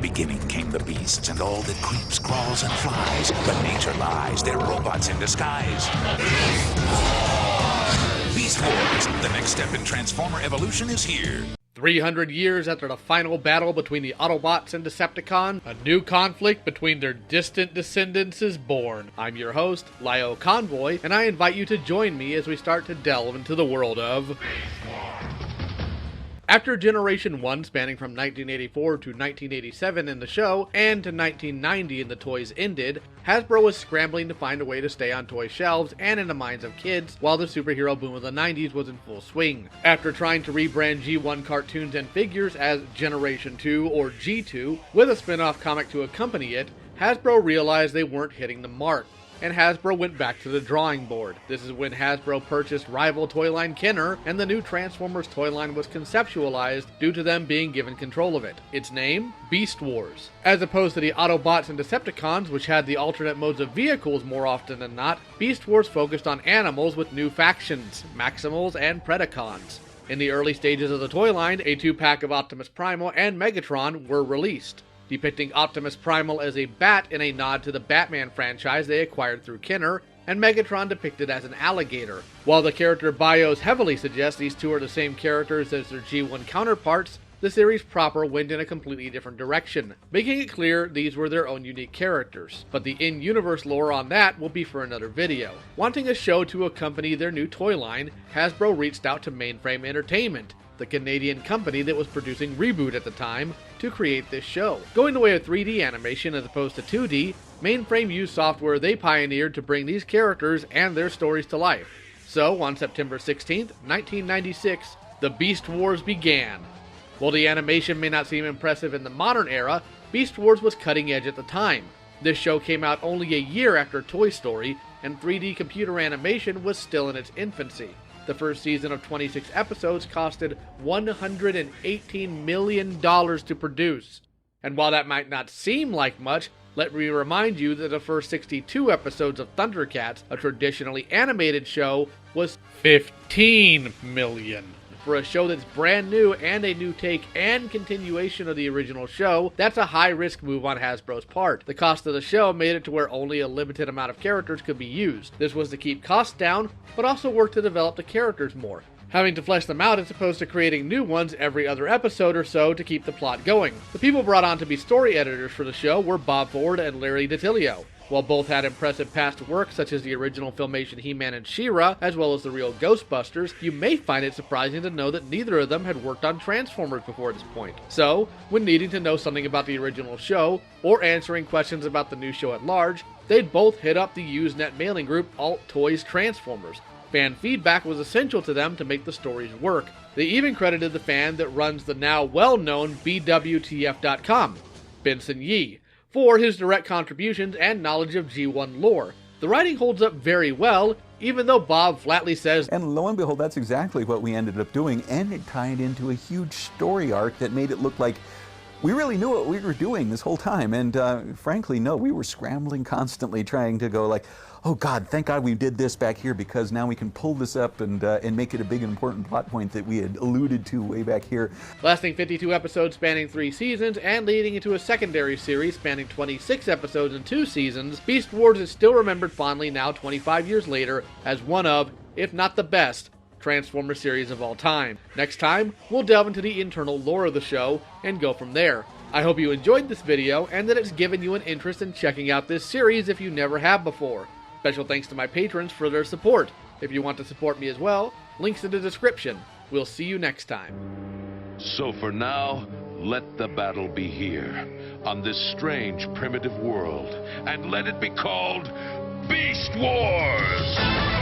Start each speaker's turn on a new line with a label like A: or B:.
A: beginning came the beasts and all that creeps, crawls, and flies. But nature lies, they're robots in disguise. Beast Wars, the next step in Transformer evolution, is here.
B: 300 years after the final battle between the Autobots and Decepticons, a new conflict between their distant descendants is born. I'm your host, Lioconvoy, and I invite you to join me as we start to delve into the world of After Generation 1, spanning from 1984 to 1987 in the show, and to 1990 in the toys ended, Hasbro was scrambling to find a way to stay on toy shelves and in the minds of kids, while the superhero boom of the 90s was in full swing. After trying to rebrand G1 cartoons and figures as Generation 2 or G2, with a spin-off comic to accompany it, Hasbro realized they weren't hitting the mark, and Hasbro went back to the drawing board. This is when Hasbro purchased rival toy line Kenner, and the new Transformers toy line was conceptualized due to them being given control of it. Its name? Beast Wars. As opposed to the Autobots and Decepticons, which had the alternate modes of vehicles more often than not, Beast Wars focused on animals with new factions, Maximals and Predacons. In the early stages of the toy line, a 2-pack of Optimus Primal and Megatron were released, depicting Optimus Primal as a bat in a nod to the Batman franchise they acquired through Kenner, and Megatron depicted as an alligator. While the character bios heavily suggest these two are the same characters as their G1 counterparts, the series proper went in a completely different direction, making it clear these were their own unique characters. But the in-universe lore on that will be for another video. Wanting a show to accompany their new toy line, Hasbro reached out to Mainframe Entertainment, the Canadian company that was producing Reboot at the time, to create this show. Going the way of 3D animation as opposed to 2D, Mainframe used software they pioneered to bring these characters and their stories to life. So, on September 16th, 1996, the Beast Wars began. While the animation may not seem impressive in the modern era, Beast Wars was cutting edge at the time. This show came out only a year after Toy Story, and 3D computer animation was still in its infancy. The first season of 26 episodes costed $118 million to produce. And while that might not seem like much, let me remind you that the first 62 episodes of Thundercats, a traditionally animated show, was $15 million. For a show that's brand new and a new take and continuation of the original show, that's a high-risk move on Hasbro's part. The cost of the show made it to where only a limited amount of characters could be used. This was to keep costs down, but also work to develop the characters more, having to flesh them out as opposed to creating new ones every other episode or so to keep the plot going. The people brought on to be story editors for the show were Bob Ford and Larry DiTillio. While both had impressive past work such as the original Filmation He-Man and She-Ra, as well as the real Ghostbusters, you may find it surprising to know that neither of them had worked on Transformers before this point. So, when needing to know something about the original show, or answering questions about the new show at large, they'd both hit up the Usenet mailing group Alt Toys Transformers. Fan feedback was essential to them to make the stories work. They even credited the fan that runs the now well-known BWTF.com, Benson Yee, for his direct contributions and knowledge of G1 lore. The writing holds up very well, even though Bob flatly says,
C: and lo and behold, that's exactly what we ended up doing, and it tied into a huge story arc that made it look like we really knew what we were doing this whole time. And frankly, no, we were scrambling constantly trying to go like, oh God, thank God we did this back here, because now we can pull this up and make it a big and important plot point that we had alluded to way back here.
B: Lasting 52 episodes spanning 3 seasons and leading into a secondary series spanning 26 episodes and 2 seasons, Beast Wars is still remembered fondly now 25 years later as one of, if not the best, Transformer series of all time. Next time, we'll delve into the internal lore of the show and go from there. I hope you enjoyed this video and that it's given you an interest in checking out this series if you never have before. Special thanks to my patrons for their support. If you want to support me as well, links in the description. We'll see you next time.
D: So for now, let the battle be here, on this strange primitive world, and let it be called Beast Wars!